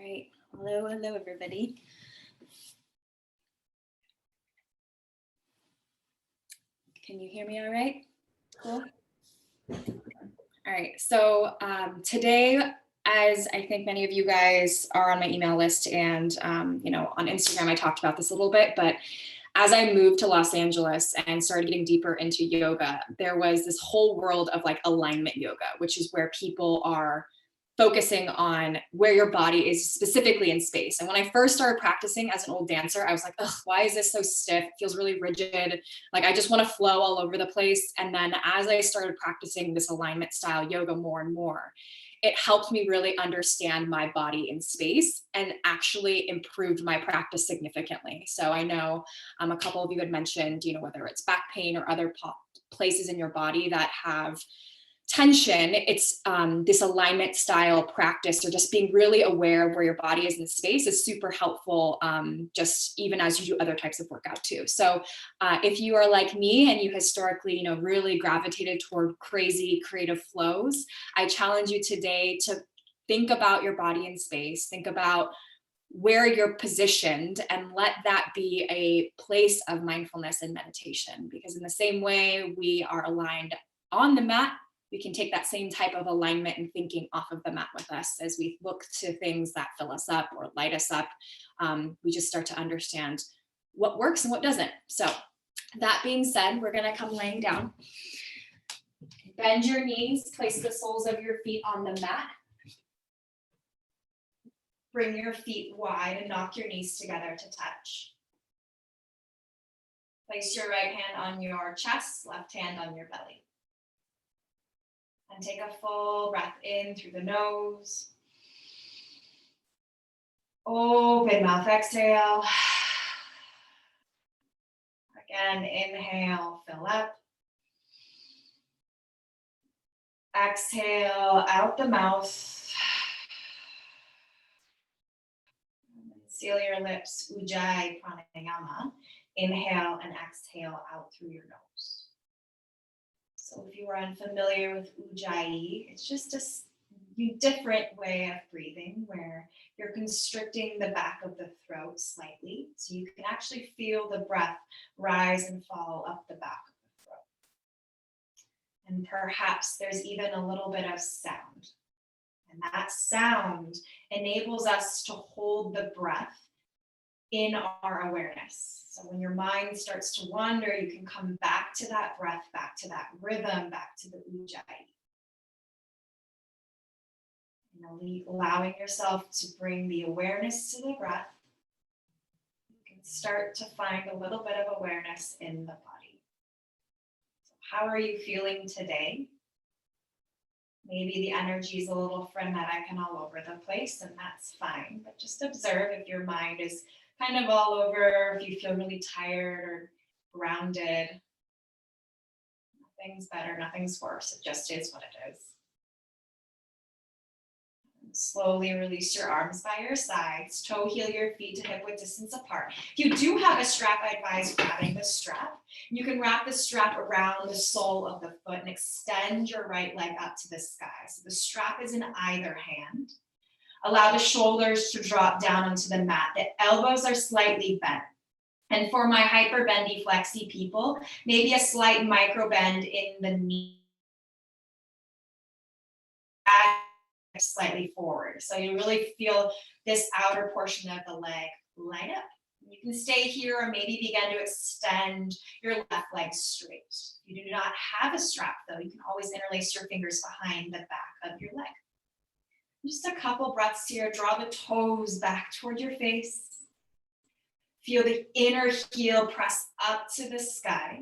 right. Hello, everybody. Can you hear me all right? Cool. All right, so today, as I think many of you guys are on my email list and, on Instagram, I talked about this a little bit, but as I moved to Los Angeles and started getting deeper into yoga, there was this whole world of like alignment yoga, which is where people are focusing on where your body is specifically in space. And when I first started practicing as an old dancer, I was like, ugh, why is this so stiff? It feels really rigid. Like I just want to flow all over the place. And then as I started practicing this alignment style yoga more and more, it helped me really understand my body in space and actually improved my practice significantly. So I know a couple of you had mentioned, whether it's back pain or other places in your body that have tension, it's this alignment style practice or just being really aware of where your body is in space is super helpful, just even as you do other types of workout too. So if you are like me and you historically, really gravitated toward crazy creative flows, I challenge you today to think about your body in space, think about where you're positioned, and let that be a place of mindfulness and meditation. Because in the same way we are aligned on the mat, we can take that same type of alignment and thinking off of the mat with us as we look to things that fill us up or light us up. We just start to understand what works and what doesn't. So that being said, we're going to come laying down. Bend your knees, place the soles of your feet on the mat. Bring your feet wide and knock your knees together to touch. Place your right hand on your chest, left hand on your belly. And take a full breath in through the nose. Open mouth, exhale. Again, inhale, fill up. Exhale out the mouth. Seal your lips, Ujjayi Pranayama. Inhale and exhale out through your nose. So if you are unfamiliar with Ujjayi, it's just a different way of breathing where you're constricting the back of the throat slightly. So you can actually feel the breath rise and fall up the back of the throat. And perhaps there's even a little bit of sound. And that sound enables us to hold the breath in our awareness. So when your mind starts to wander, you can come back to that breath, back to that rhythm, back to the Ujjayi. Allowing yourself to bring the awareness to the breath, you can start to find a little bit of awareness in the body. So how are you feeling today? Maybe the energy is a little frenetic and all over the place, and that's fine. But just observe if your mind is kind of all over, if you feel really tired or grounded. Nothing's better, nothing's worse. It just is what it is. And slowly release your arms by your sides. Toe heel your feet to hip width distance apart. If you do have a strap, I advise grabbing the strap. You can wrap the strap around the sole of the foot and extend your right leg up to the sky. So the strap is in either hand. Allow the shoulders to drop down onto the mat. The elbows are slightly bent. And for my hyper bendy flexy people, maybe a slight micro bend in the knee. Slightly forward. So you really feel this outer portion of the leg light up. You can stay here or maybe begin to extend your left leg straight. If you do not have a strap though, you can always interlace your fingers behind the back of your leg. Just a couple breaths here. Draw the toes back toward your face. Feel the inner heel press up to the sky.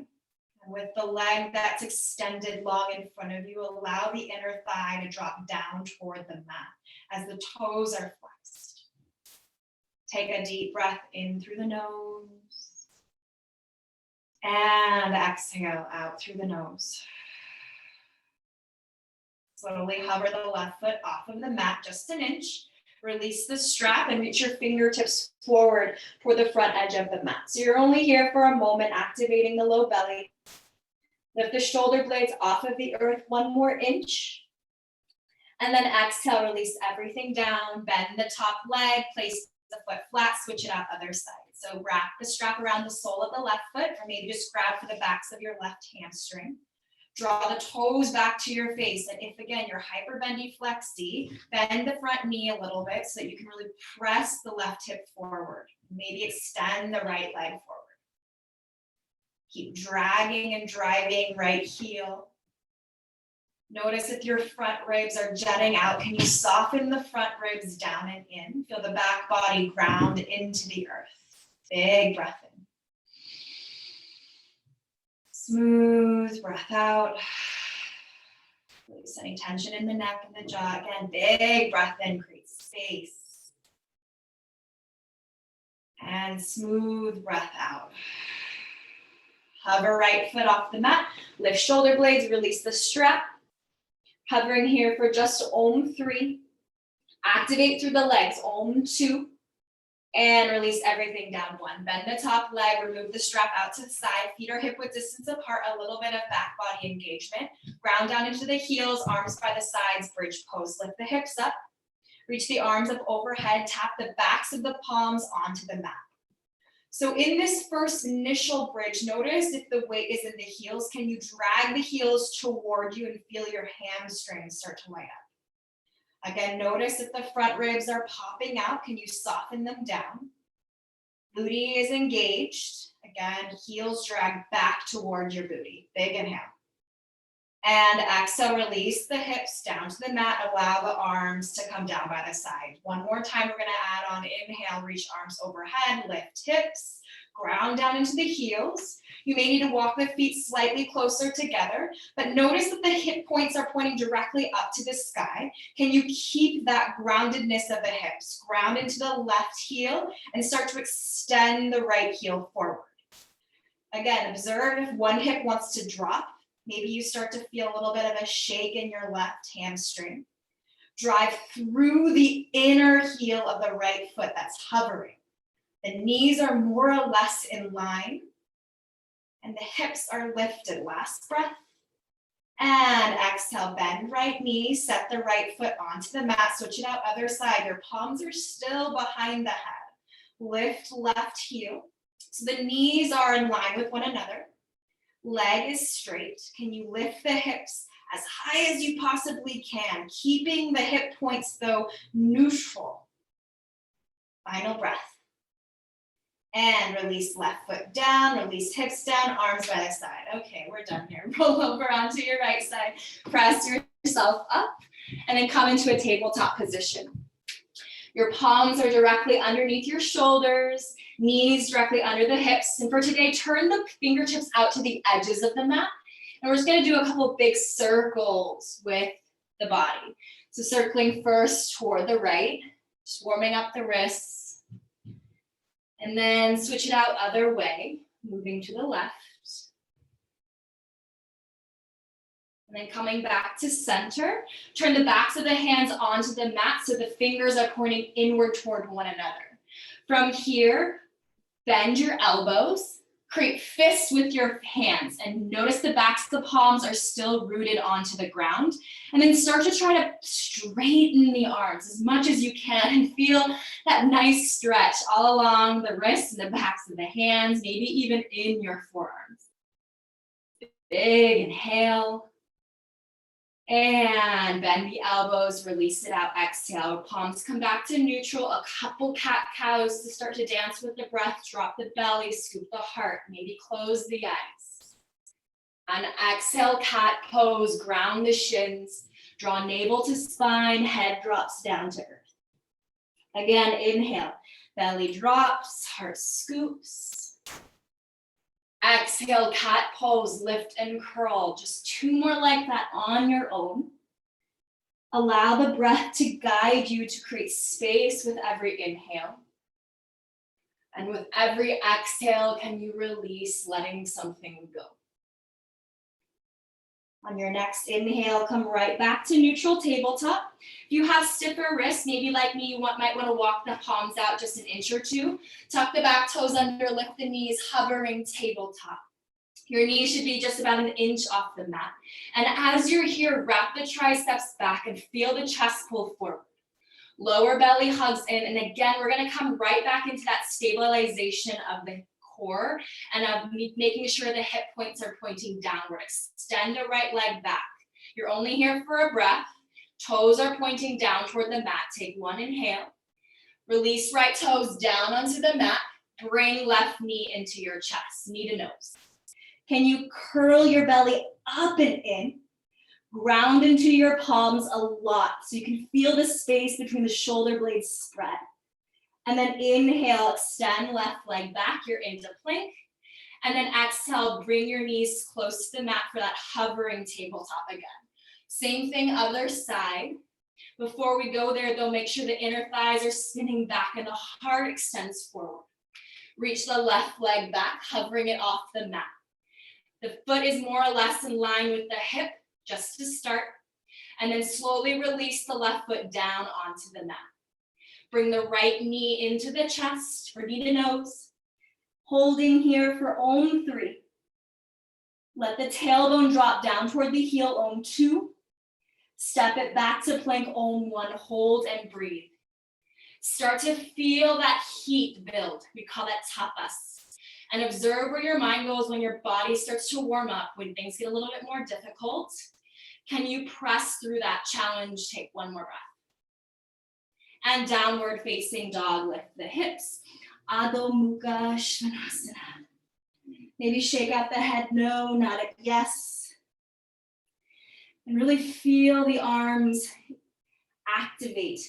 And with the leg that's extended long in front of you, allow the inner thigh to drop down toward the mat as the toes are flexed. Take a deep breath in through the nose. And exhale out through the nose. Slowly hover the left foot off of the mat just an inch. Release the strap and reach your fingertips forward toward the front edge of the mat. So you're only here for a moment, activating the low belly. Lift the shoulder blades off of the earth one more inch. And then exhale, release everything down, bend the top leg, place the foot flat, switch it out other side. So wrap the strap around the sole of the left foot, or maybe just grab for the backs of your left hamstring. Draw the toes back to your face. And if, again, you're hyperbendy flexy, bend the front knee a little bit so that you can really press the left hip forward. Maybe extend the right leg forward. Keep dragging and driving right heel. Notice if your front ribs are jutting out. Can you soften the front ribs down and in? Feel the back body ground into the earth. Big breath in. Smooth breath out. Release any tension in the neck and the jaw. Again, big breath in, create space. And smooth breath out. Hover right foot off the mat. Lift shoulder blades, release the strap. Hovering here for just Om 3. Activate through the legs, Om 2. And release everything down 1. Bend the top leg, remove the strap out to the side. Feet are hip width distance apart, a little bit of back body engagement. Ground down into the heels, arms by the sides, bridge pose. Lift the hips up. Reach the arms up overhead. Tap the backs of the palms onto the mat. So in this first initial bridge, notice if the weight is in the heels, can you drag the heels toward you and feel your hamstrings start to light up? Again, notice if the front ribs are popping out, can you soften them down? Booty is engaged. Again, heels drag back toward your booty. Big inhale. And exhale, release the hips down to the mat. Allow the arms to come down by the side. One more time, we're gonna add on. Inhale, reach arms overhead, lift hips, ground down into the heels. You may need to walk the feet slightly closer together, but notice that the hip points are pointing directly up to the sky. Can you keep that groundedness of the hips? Ground into the left heel and start to extend the right heel forward. Again, observe if one hip wants to drop. Maybe you start to feel a little bit of a shake in your left hamstring. Drive through the inner heel of the right foot that's hovering. The knees are more or less in line, and the hips are lifted. Last breath. And exhale, bend right knee, set the right foot onto the mat, switch it out other side. Your palms are still behind the head. Lift left heel. So the knees are in line with one another. Leg is straight. Can you lift the hips as high as you possibly can, keeping the hip points though neutral? Final breath. And release left foot down, release hips down, arms by the side. Okay, we're done here. Roll over onto your right side, press yourself up, and then come into a tabletop position. Your palms are directly underneath your shoulders, knees directly under the hips. And for today, turn the fingertips out to the edges of the mat. And we're just gonna do a couple big circles with the body. So circling first toward the right, just warming up the wrists. And then switch it out other way, moving to the left. And then coming back to center, turn the backs of the hands onto the mat so the fingers are pointing inward toward one another. From here, bend your elbows, create fists with your hands, and notice the backs of the palms are still rooted onto the ground. And then start to try to straighten the arms as much as you can and feel that nice stretch all along the wrists and the backs of the hands, maybe even in your forearms. Big inhale. And bend the elbows, release it out, exhale. Palms come back to neutral, a couple cat-cows to start to dance with the breath. Drop the belly, scoop the heart, maybe close the eyes. And exhale, cat pose, ground the shins, draw navel to spine, head drops down to earth. Again, inhale, belly drops, heart scoops. Exhale, cat pose, lift and curl. Just 2 more like that on your own. Allow the breath to guide you to create space with every inhale. And with every exhale, can you release, letting something go? On your next inhale, come right back to neutral tabletop. If you have stiffer wrists, maybe like me, you might want to walk the palms out just an inch or two. Tuck the back toes under, lift the knees, hovering tabletop. Your knees should be just about an inch off the mat. And as you're here, wrap the triceps back and feel the chest pull forward. Lower belly hugs in, and again, we're gonna come right back into that stabilization of the core and of making sure the hip points are pointing downward. Extend the right leg back. You're only here for a breath. Toes are pointing down toward the mat. Take one inhale. Release right toes down onto the mat. Bring left knee into your chest, knee to nose. Can you curl your belly up and in? Ground into your palms a lot so you can feel the space between the shoulder blades spread. And then inhale, extend left leg back, you're into plank. And then exhale, bring your knees close to the mat for that hovering tabletop again. Same thing, other side. Before we go there though, make sure the inner thighs are spinning back and the heart extends forward. Reach the left leg back, hovering it off the mat. The foot is more or less in line with the hip, just to start. And then slowly release the left foot down onto the mat. Bring the right knee into the chest or knee to nose. Holding here for Om 3. Let the tailbone drop down toward the heel, Om 2. Step it back to plank, Om 1. Hold and breathe. Start to feel that heat build. We call that tapas. And observe where your mind goes when your body starts to warm up, when things get a little bit more difficult. Can you press through that challenge? Take one more breath. And downward facing dog, lift the hips. Adho Mukha Svanasana. Maybe shake out the head, no, not a yes. And really feel the arms activate.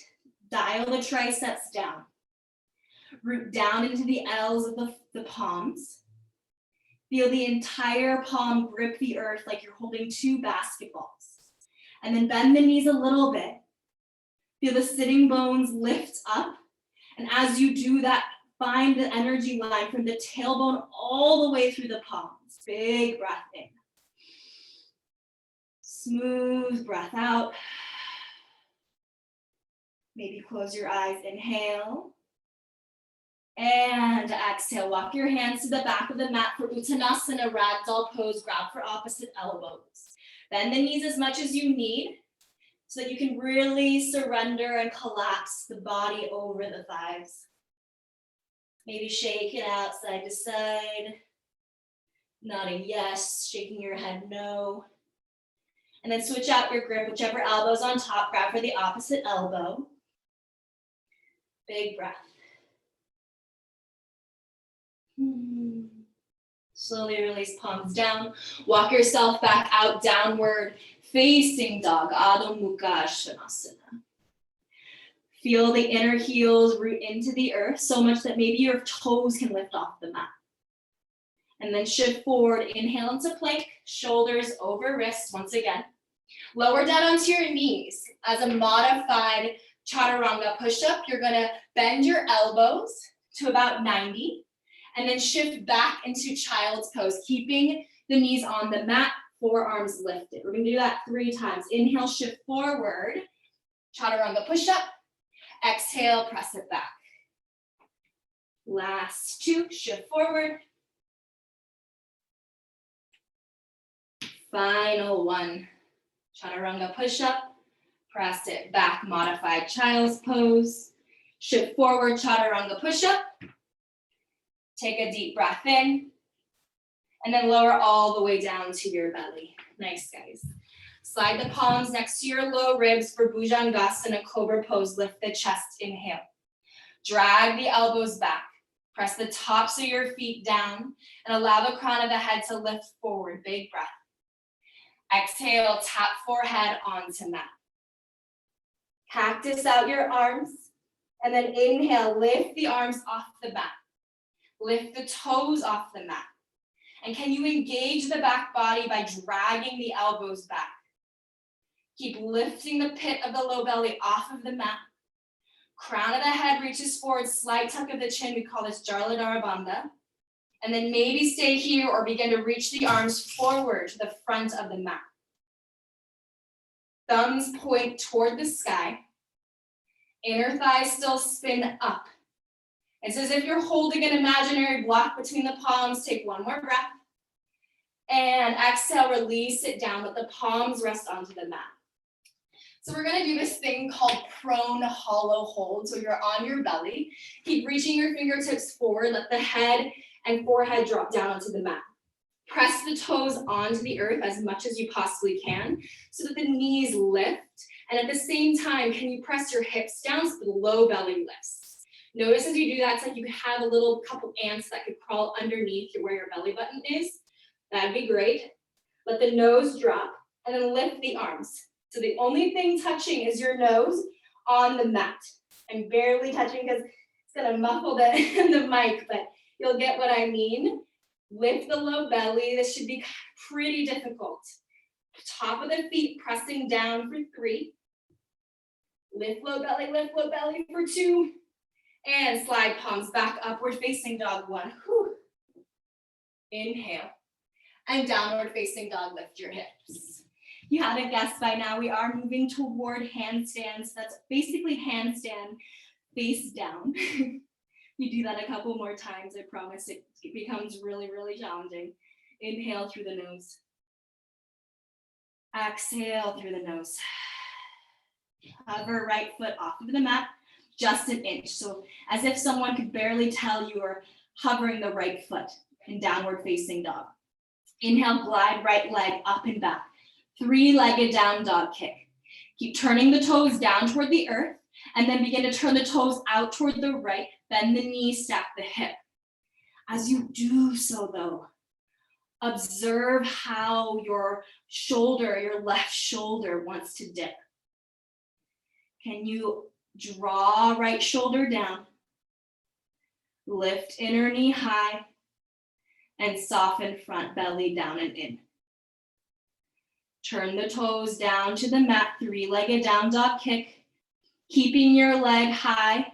Dial the triceps down. Root down into the L's of the palms. Feel the entire palm grip the earth like you're holding 2 basketballs. And then bend the knees a little bit. Feel the sitting bones lift up. And as you do that, find the energy line from the tailbone all the way through the palms. Big breath in. Smooth breath out. Maybe close your eyes, inhale. And exhale, walk your hands to the back of the mat for Uttanasana, ragdoll pose, grab for opposite elbows. Bend the knees as much as you need so that you can really surrender and collapse the body over the thighs. Maybe shake it out side to side, nodding yes, shaking your head no. And then switch out your grip, whichever elbow's on top, grab for the opposite elbow. Big breath. Slowly release palms down. Walk yourself back out, downward facing dog, Adho Mukha Svanasana. Feel the inner heels root into the earth so much that maybe your toes can lift off the mat. And then shift forward, inhale into plank, shoulders over wrists once again. Lower down onto your knees. As a modified chaturanga push-up, you're gonna bend your elbows to about 90. And then shift back into child's pose, keeping the knees on the mat, forearms lifted. We're gonna do that 3 times. Inhale, shift forward, chaturanga push-up. Exhale, press it back. Last 2, shift forward. Final 1, chaturanga push-up. Press it back, modified child's pose. Shift forward, chaturanga push-up. Take a deep breath in, and then lower all the way down to your belly. Nice, guys. Slide the palms next to your low ribs for Bhujangasana, cobra pose. Lift the chest, inhale. Drag the elbows back. Press the tops of your feet down, and allow the crown of the head to lift forward. Big breath. Exhale, tap forehead onto mat. Cactus out your arms, and then inhale, lift the arms off the mat. Lift the toes off the mat. And can you engage the back body by dragging the elbows back? Keep lifting the pit of the low belly off of the mat. Crown of the head reaches forward, slight tuck of the chin. We call this Jarladhara Bandha. And then maybe stay here or begin to reach the arms forward to the front of the mat. Thumbs point toward the sky. Inner thighs still spin up. It's as if you're holding an imaginary block between the palms. Take one more breath. And exhale, release it down, let the palms rest onto the mat. So we're gonna do this thing called prone hollow hold. So you're on your belly, keep reaching your fingertips forward, let the head and forehead drop down onto the mat. Press the toes onto the earth as much as you possibly can so that the knees lift. And at the same time, can you press your hips down so the low belly lifts? Notice as you do that, it's like you have a little couple ants that could crawl underneath where your belly button is. That'd be great. Let the nose drop and then lift the arms. So the only thing touching is your nose on the mat. I'm barely touching because it's gonna muffle the mic, but you'll get what I mean. Lift the low belly. This should be pretty difficult. Top of the feet pressing down for 3. Lift low belly for 2. And slide palms back, upward facing dog 1. Whew. Inhale. And downward facing dog, lift your hips. You haven't guessed by now, we are moving toward handstands. That's basically handstand face down. You do that a couple more times, I promise it becomes really, really challenging. Inhale through the nose. Exhale through the nose. Hover right foot off of the mat, just an inch. So as if someone could barely tell you are hovering the right foot in downward facing dog. Inhale, glide right leg up and back. 3-legged down dog kick. Keep turning the toes down toward the earth and then begin to turn the toes out toward the right. Bend the knee, stack the hip. As you do so though, observe how your shoulder, your left shoulder wants to dip. Can you draw right shoulder down, lift inner knee high, and soften front belly down and in. Turn the toes down to the mat, 3-legged down dog kick. Keeping your leg high,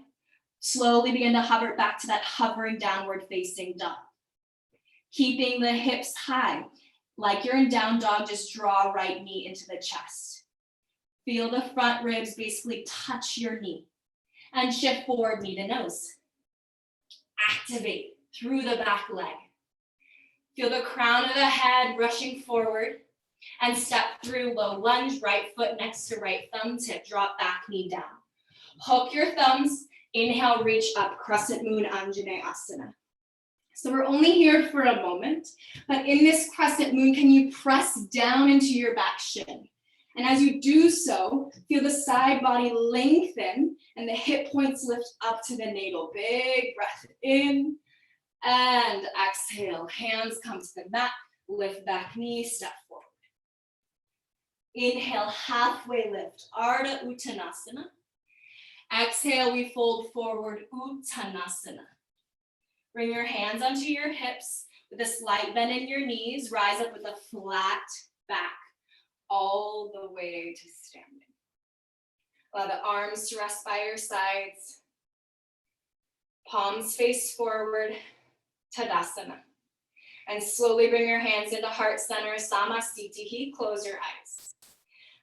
slowly begin to hover back to that hovering downward facing dog. Keeping the hips high, like you're in down dog, just draw right knee into the chest. Feel the front ribs basically touch your knee and shift forward knee to nose. Activate through the back leg. Feel the crown of the head rushing forward and step through low lunge, right foot next to right thumb tip, drop back knee down. Hook your thumbs, inhale, reach up, crescent moon, Anjaneyasana. So we're only here for a moment, but in this crescent moon, can you press down into your back shin? And as you do so, feel the side body lengthen and the hip points lift up to the navel. Big breath in and exhale. Hands come to the mat, lift back knee, step forward. Inhale, halfway lift, Ardha Uttanasana. Exhale, we fold forward, Uttanasana. Bring your hands onto your hips with a slight bend in your knees. Rise up with a flat back all the way to standing. Allow the arms to rest by your sides. Palms face forward, Tadasana. And slowly bring your hands into heart center, Samasthiti. Close your eyes.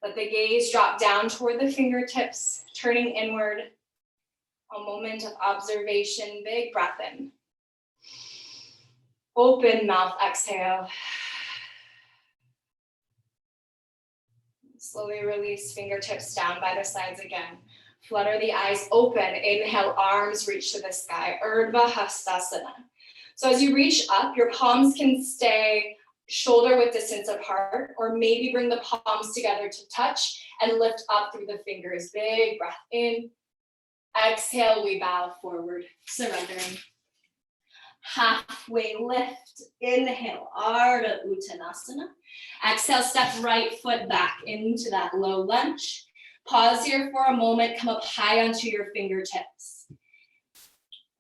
Let the gaze drop down toward the fingertips, turning inward. A moment of observation, big breath in. Open mouth, exhale. Slowly release fingertips down by the sides again. Flutter the eyes open. Inhale, arms reach to the sky. Urdhva Hastasana. So as you reach up, your palms can stay shoulder width distance apart, or maybe bring the palms together to touch and lift up through the fingers. Big breath in. Exhale, we bow forward, surrendering. Halfway lift, inhale, Ardha Uttanasana. Exhale, step right foot back into that low lunge. Pause here for a moment, come up high onto your fingertips.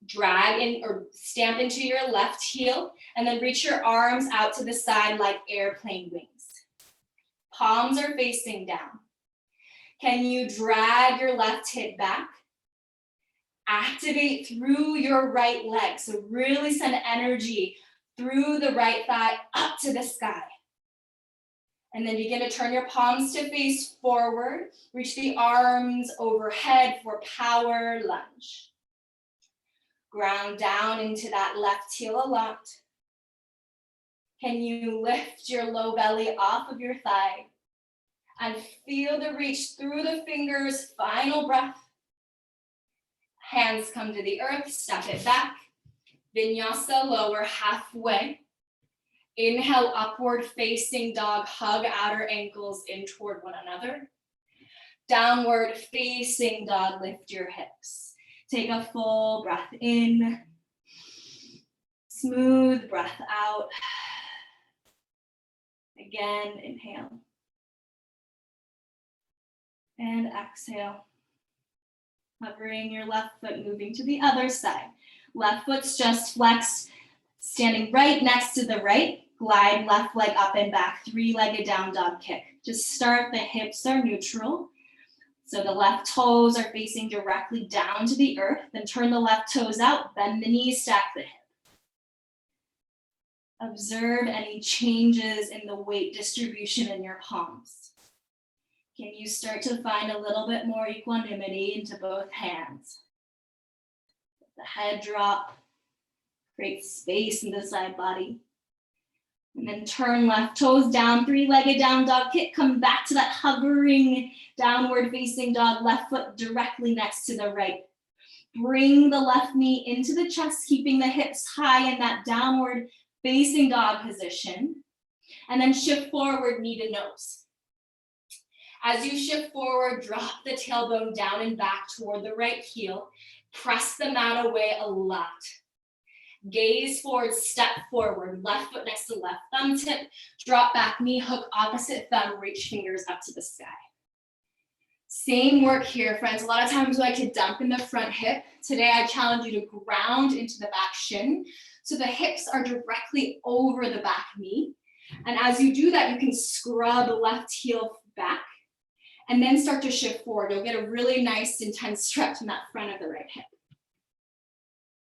Drag in or stamp into your left heel, and then reach your arms out to the side like airplane wings. Palms are facing down. Can you drag your left hip back? Activate through your right leg. So really send energy through the right thigh up to the sky. And then begin to turn your palms to face forward. Reach the arms overhead for power lunge. Ground down into that left heel a lot. Can you lift your low belly off of your thigh and feel the reach through the fingers? Final breath. Hands come to the earth, step it back. Vinyasa, lower halfway. Inhale, upward facing dog, hug outer ankles in toward one another. Downward facing dog, lift your hips. Take a full breath in. Smooth breath out. Again, inhale. And exhale. Hovering your left foot, moving to the other side. Left foot's just flexed, standing right next to the right. Glide left leg up and back, three-legged down dog kick. Just start, the hips are neutral. So the left toes are facing directly down to the earth. Then turn the left toes out, bend the knees, stack the hip. Observe any changes in the weight distribution in your palms. Can you start to find a little bit more equanimity into both hands? Let the head drop, create space in the side body. And then turn left toes down, three-legged down dog kick. Come back to that hovering downward facing dog, left foot directly next to the right. Bring the left knee into the chest, keeping the hips high in that downward facing dog position. And then shift forward, knee to nose. As you shift forward, drop the tailbone down and back toward the right heel. Press the mat away a lot. Gaze forward, step forward, left foot next to left thumb tip, drop back, knee hook, opposite thumb, reach fingers up to the sky. Same work here, friends. A lot of times we like to dump in the front hip. Today I challenge you to ground into the back shin. So the hips are directly over the back knee. And as you do that, you can scrub the left heel back and then start to shift forward. You'll get a really nice intense stretch in that front of the right hip.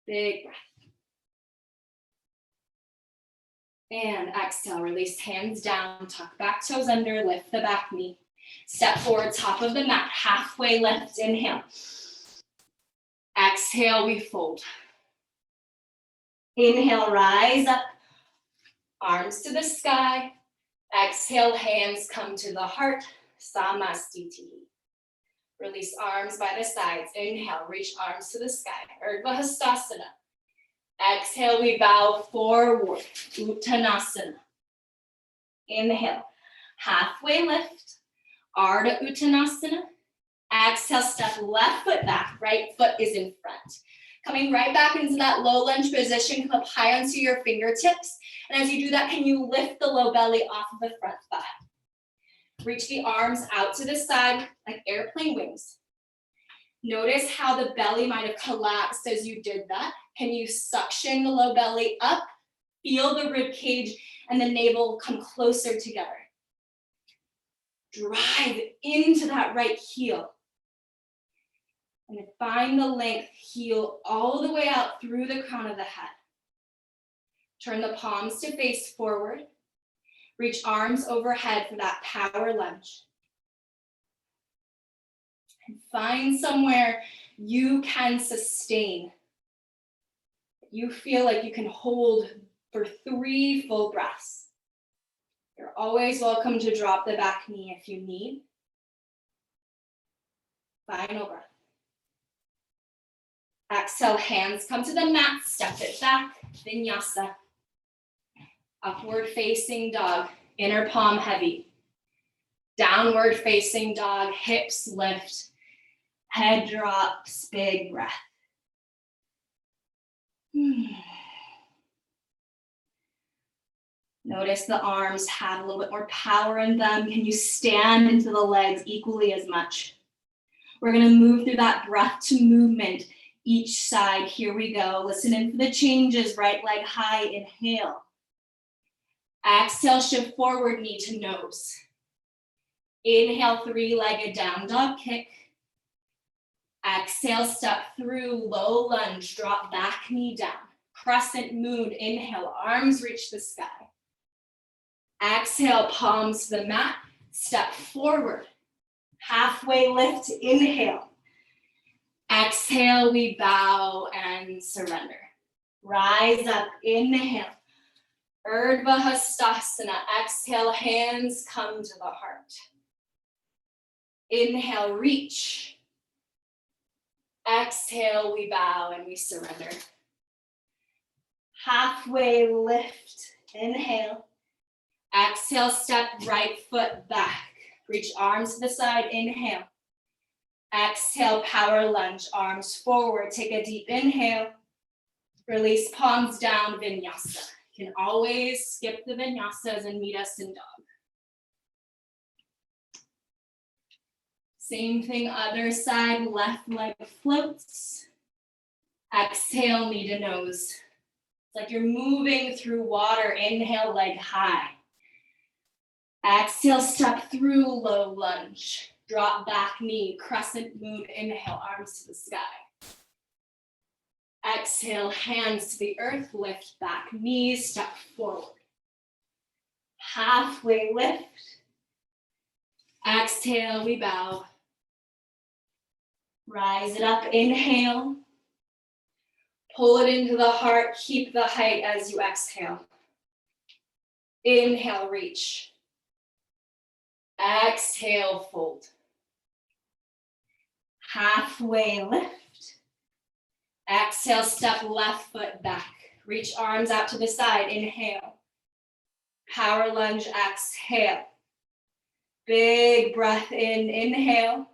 Big breath. And exhale, release hands down, tuck back toes under, lift the back knee. Step forward, top of the mat, halfway lift, inhale. Exhale, we fold. Inhale, rise up, arms to the sky. Exhale, hands come to the heart, Samastiti. Release arms by the sides. Inhale, reach arms to the sky, Urdhva Hastasana. Exhale, we bow forward, Uttanasana. Inhale, halfway lift, Ardha Uttanasana. Exhale, step left foot back, right foot is in front. Coming right back into that low lunge position, come up high onto your fingertips. And as you do that, can you lift the low belly off of the front thigh? Reach the arms out to the side like airplane wings. Notice how the belly might have collapsed as you did that. Can you suction the low belly up? Feel the rib cage and the navel come closer together. Drive into that right heel. And then find the length, heel all the way out through the crown of the head. Turn the palms to face forward. Reach arms overhead for that power lunge. And find somewhere you can sustain. You feel like you can hold for 3 full breaths. You're always welcome to drop the back knee if you need. Final breath. Exhale, hands come to the mat, step it back, vinyasa. Upward facing dog, inner palm heavy. Downward facing dog, hips lift, head drops, big breath. Notice the arms have a little bit more power in them. Can you stand into the legs equally as much? We're gonna move through that breath to movement each side. Here we go. Listen in for the changes. Right leg high, inhale. Exhale, shift forward, knee to nose. Inhale, 3-legged down dog kick. Exhale, step through, low lunge, drop back knee down. Crescent moon, inhale, arms reach the sky. Exhale, palms to the mat, step forward. Halfway lift, inhale. Exhale, we bow and surrender. Rise up, inhale. Urdhva Hastasana. Exhale, hands come to the heart. Inhale, reach. Exhale, we bow and we surrender. Halfway lift. Inhale. Exhale, step right foot back. Reach arms to the side. Inhale. Exhale, power lunge. Arms forward. Take a deep inhale. Release palms down, vinyasa. You can always skip the vinyasas and meet us in dog. Same thing, other side, left leg floats. Exhale, knee to nose. It's like you're moving through water. Inhale, leg high. Exhale, step through, low lunge. Drop back knee, crescent moon, inhale, arms to the sky. Exhale, hands to the earth, lift back knees, step forward. Halfway lift. Exhale, we bow. Rise it up, inhale. Pull it into the heart, keep the height as you exhale. Inhale, reach. Exhale, fold. Halfway lift. Exhale, step left foot back. Reach arms out to the side, inhale. Power lunge, exhale. Big breath in, inhale.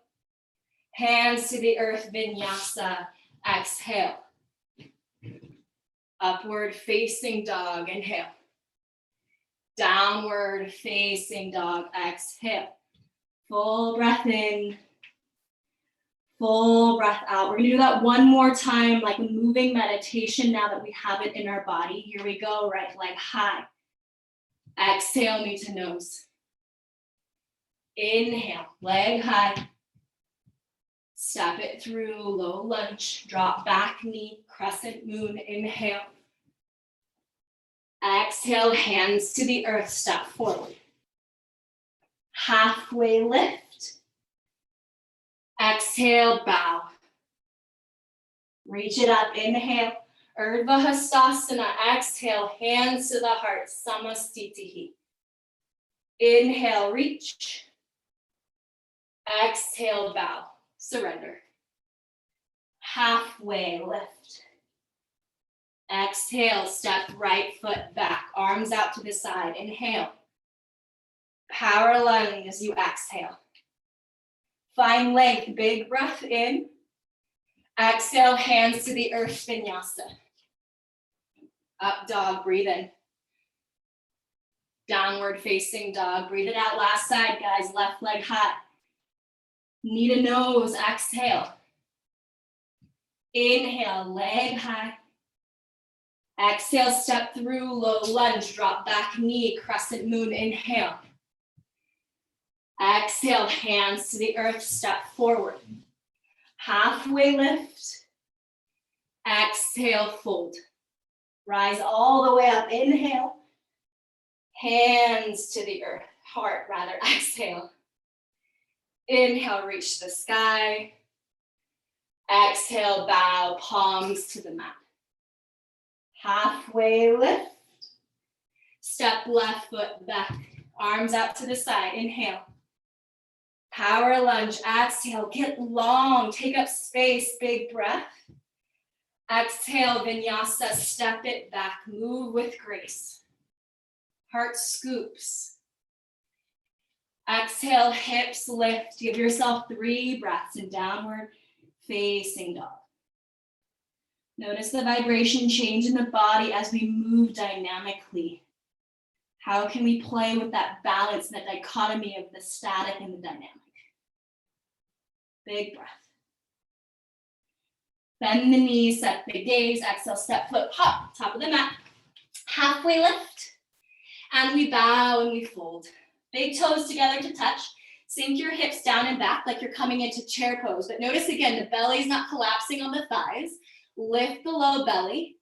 Hands to the earth, vinyasa, exhale. Upward facing dog, inhale. Downward facing dog, exhale. Full breath in, full breath out. We're gonna do that one more time, like a moving meditation now that we have it in our body. Here we go, right leg high. Exhale, knee to nose. Inhale, leg high. Step it through, low lunge, drop back knee, crescent moon, inhale. Exhale, hands to the earth, step forward. Halfway lift. Exhale, bow. Reach it up, inhale. Urdhva Hastasana, exhale, hands to the heart, Samastitihi. Inhale, reach. Exhale, bow. Surrender. Halfway lift. Exhale, step right foot back, arms out to the side. Inhale. Power lunge as you exhale. Find length, big breath in. Exhale, hands to the earth, vinyasa. Up dog, breathe in. Downward facing dog, breathe it out. Last side, guys, left leg high. Knee to nose, exhale. Inhale, leg high. Exhale, step through, low lunge, drop back knee, crescent moon, inhale. Exhale, hands to the earth, step forward. Halfway lift. Exhale, fold. Rise all the way up, inhale. Hands to the earth, heart rather, exhale. Inhale, reach the sky. Exhale, bow, palms to the mat. Halfway lift. Step left foot back, arms out to the side, inhale. Power lunge, exhale, get long, take up space, big breath. Exhale, vinyasa, step it back, move with grace. Heart scoops. Exhale, hips lift. Give yourself 3 breaths in downward facing dog. Notice the vibration change in the body as we move dynamically. How can we play with that balance, that dichotomy of the static and the dynamic? Big breath. Bend the knees, set the gaze, exhale, step, foot, hop, top of the mat. Halfway lift, and we bow and we fold. Big toes together to touch. Sink your hips down and back like you're coming into chair pose. But notice again, the belly's not collapsing on the thighs. Lift the low belly.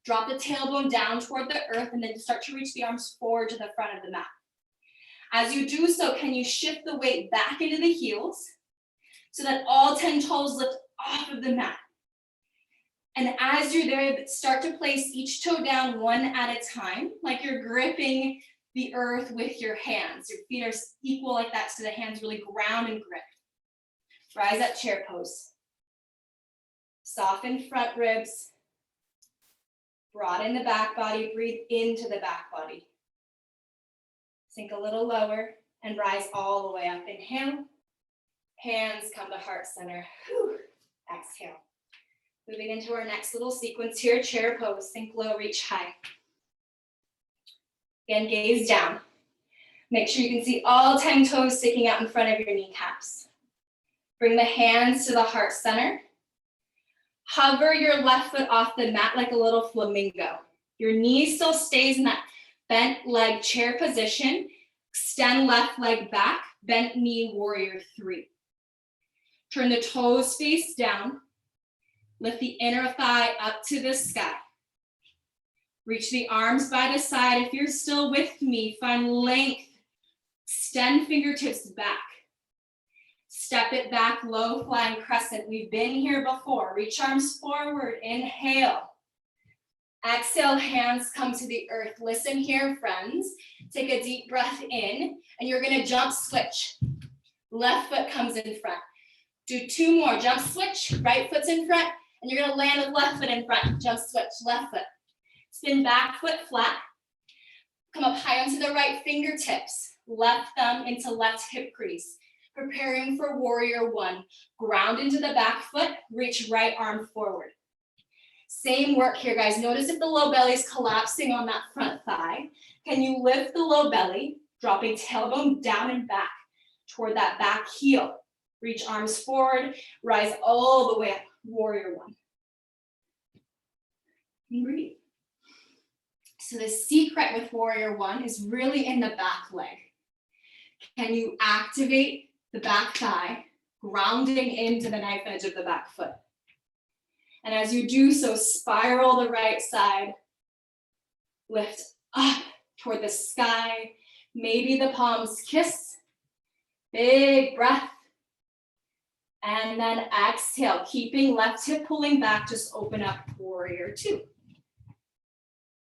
Drop the tailbone down toward the earth and then start to reach the arms forward to the front of the mat. As you do so, can you shift the weight back into the heels so that all 10 toes lift off of the mat? And as you're there, start to place each toe down one at a time, like you're gripping the earth with your hands. Your feet are equal like that, so the hands really ground and grip. Rise up, chair pose. Soften front ribs. Broaden the back body, breathe into the back body. Sink a little lower and rise all the way up. Inhale, hands come to heart center. Whew. Exhale. Moving into our next little sequence here, chair pose, sink low, reach high. Again, gaze down. Make sure you can see all 10 toes sticking out in front of your kneecaps. Bring the hands to the heart center. Hover your left foot off the mat like a little flamingo. Your knee still stays in that bent leg chair position. Extend left leg back, bent knee warrior 3. Turn the toes face down. Lift the inner thigh up to the sky. Reach the arms by the side. If you're still with me, find length. Extend fingertips back. Step it back, low flying crescent. We've been here before. Reach arms forward, inhale. Exhale, hands come to the earth. Listen here, friends. Take a deep breath in, and you're gonna jump switch. Left foot comes in front. Do 2 more, jump switch, right foot's in front, and you're gonna land with left foot in front. Jump switch, left foot. Spin back foot flat. Come up high onto the right fingertips. Left thumb into left hip crease. Preparing for warrior 1. Ground into the back foot, reach right arm forward. Same work here, guys. Notice if the low belly is collapsing on that front thigh. Can you lift the low belly, dropping tailbone down and back toward that back heel? Reach arms forward, rise all the way up, warrior 1. And breathe. So the secret with warrior 1 is really in the back leg. Can you activate the back thigh, grounding into the knife edge of the back foot? And as you do so, spiral the right side, lift up toward the sky, maybe the palms kiss, big breath, and then exhale, keeping left hip pulling back, just open up warrior 2.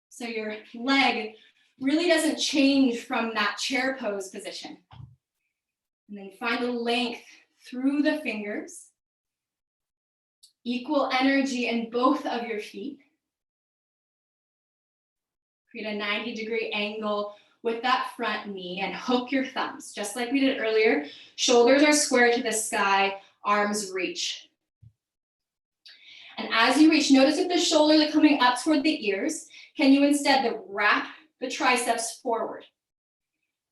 So your leg really doesn't change from that chair pose position. And then find the length through the fingers. Equal energy in both of your feet. Create a 90-degree angle with that front knee and hook your thumbs. Just like we did earlier, shoulders are square to the sky, arms reach. And as you reach, notice if the shoulders are coming up toward the ears, can you instead wrap the triceps forward?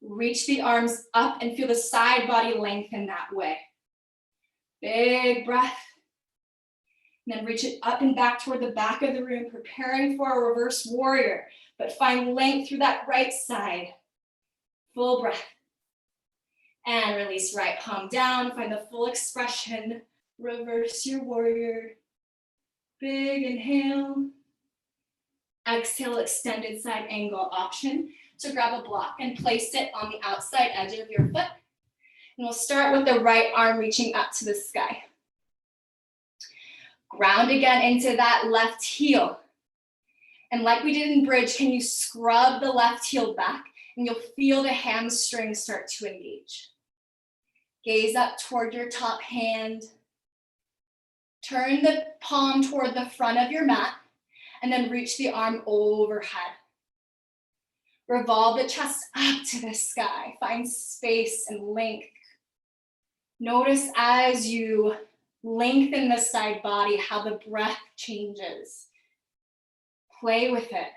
Reach the arms up and feel the side body lengthen that way. Big breath. And then reach it up and back toward the back of the room, preparing for a reverse warrior, but find length through that right side. Full breath. And release right palm down, find the full expression. Reverse your warrior. Big inhale. Exhale, extended side angle option. So grab a block and place it on the outside edge of your foot. And we'll start with the right arm reaching up to the sky. Ground again into that left heel. And like we did in bridge, can you scrub the left heel back and you'll feel the hamstring start to engage. Gaze up toward your top hand. Turn the palm toward the front of your mat and then reach the arm overhead. Revolve the chest up to the sky. Find space and length. Notice as you lengthen the side body, how the breath changes. Play with it.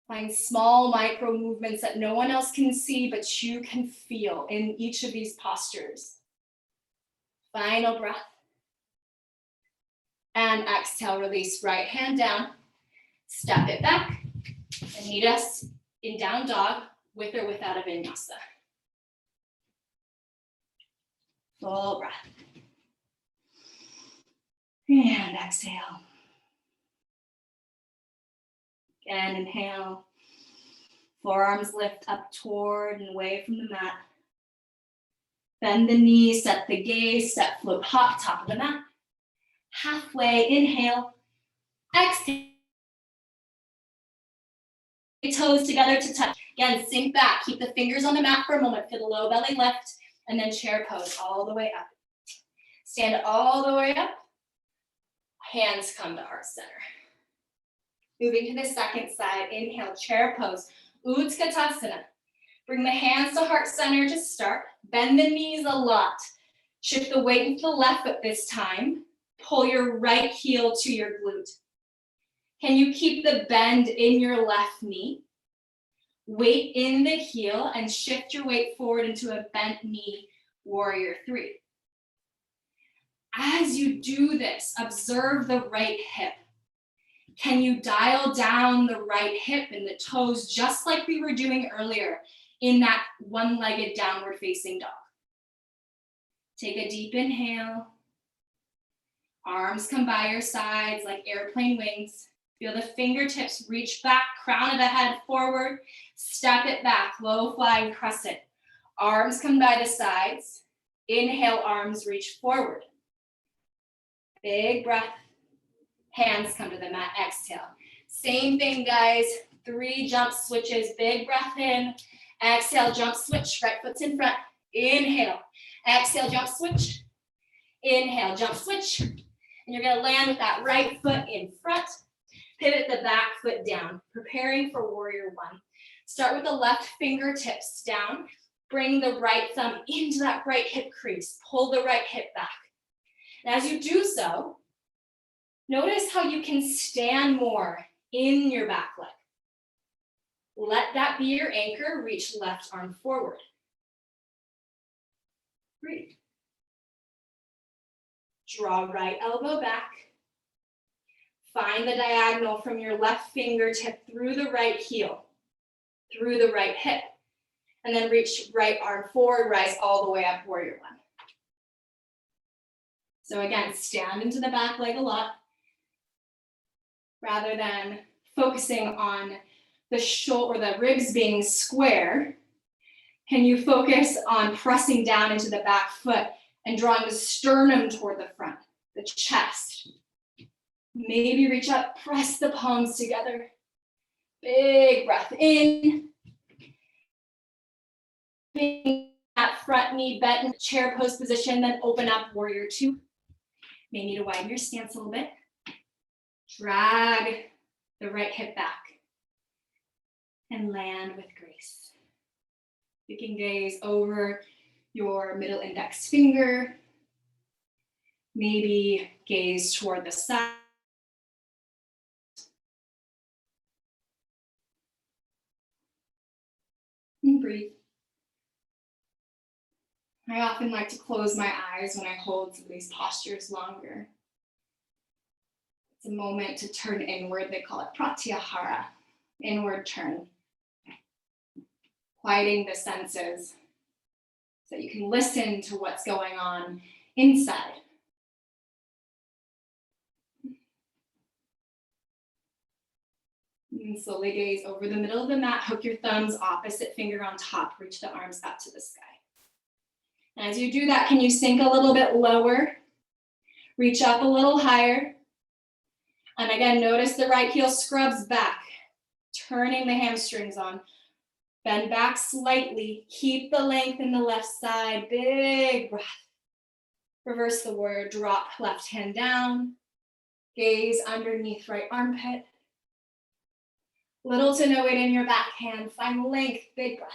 Find small micro movements that no one else can see, but you can feel in each of these postures. Final breath. And exhale, release right hand down. Step it back and meet us in down dog with or without a vinyasa. Full breath. And exhale. Again, inhale. Forearms lift up toward and away from the mat. Bend the knees, set the gaze, step, float, hop, top of the mat. halfway, inhale, exhale. Toes together to touch. Again, sink back, keep the fingers on the mat for a moment, feel the low belly lift, and then chair pose all the way up. Stand all the way up, hands come to heart center. Moving to the second side, inhale, chair pose, Utkatasana. Bring the hands to heart center to start, bend the knees a lot. Shift the weight into the left foot this time, pull your right heel to your glute. Can you keep the bend in your left knee? Weight in the heel and shift your weight forward into a bent knee, warrior three. As you do this, observe the right hip. Can you dial down the right hip and the toes just like we were doing earlier in that one-legged downward facing dog? Take a deep inhale. Arms come by your sides like airplane wings. Feel the fingertips reach back, crown of the head forward, step it back, low flying crescent. Arms come by the sides. Inhale, arms reach forward. Big breath. Hands come to the mat, exhale. Same thing, guys. 3 jump switches, big breath in. Exhale, jump switch, right foot's in front. Inhale, exhale, jump switch. Inhale, jump switch. And you're gonna land with that right foot in front. Pivot the back foot down, preparing for warrior one. Start with the left fingertips down. Bring the right thumb into that right hip crease. Pull the right hip back. And as you do so, notice how you can stand more in your back leg. Let that be your anchor. Reach left arm forward. Breathe. Draw right elbow back. Find the diagonal from your left fingertip through the right heel, through the right hip, and then reach right arm forward, rise all the way up, warrior one. So again, stand into the back leg a lot, rather than focusing on the shoulder or the ribs being square. Can you focus on pressing down into the back foot and drawing the sternum toward the front, the chest? Maybe reach up, press the palms together. Big breath in. Bring that front knee bent in chair pose position, then open up, warrior two. May need to widen your stance a little bit. Drag the right hip back and land with grace. You can gaze over your middle index finger. Maybe gaze toward the side. And breathe. I often like to close my eyes when I hold some of these postures longer. It's a moment to turn inward. They call it pratyahara, inward turn. Quieting the senses so that you can listen to what's going on inside. And slowly gaze over the middle of the mat, hook your thumbs, opposite finger on top, reach the arms up to the sky. And as you do that, can you sink a little bit lower? Reach up a little higher. And again, notice the right heel scrubs back, turning the hamstrings on. Bend back slightly, keep the length in the left side, big breath. Reverse the warrior, drop left hand down, gaze underneath right armpit. Little to no weight in your back hand, find length, big breath.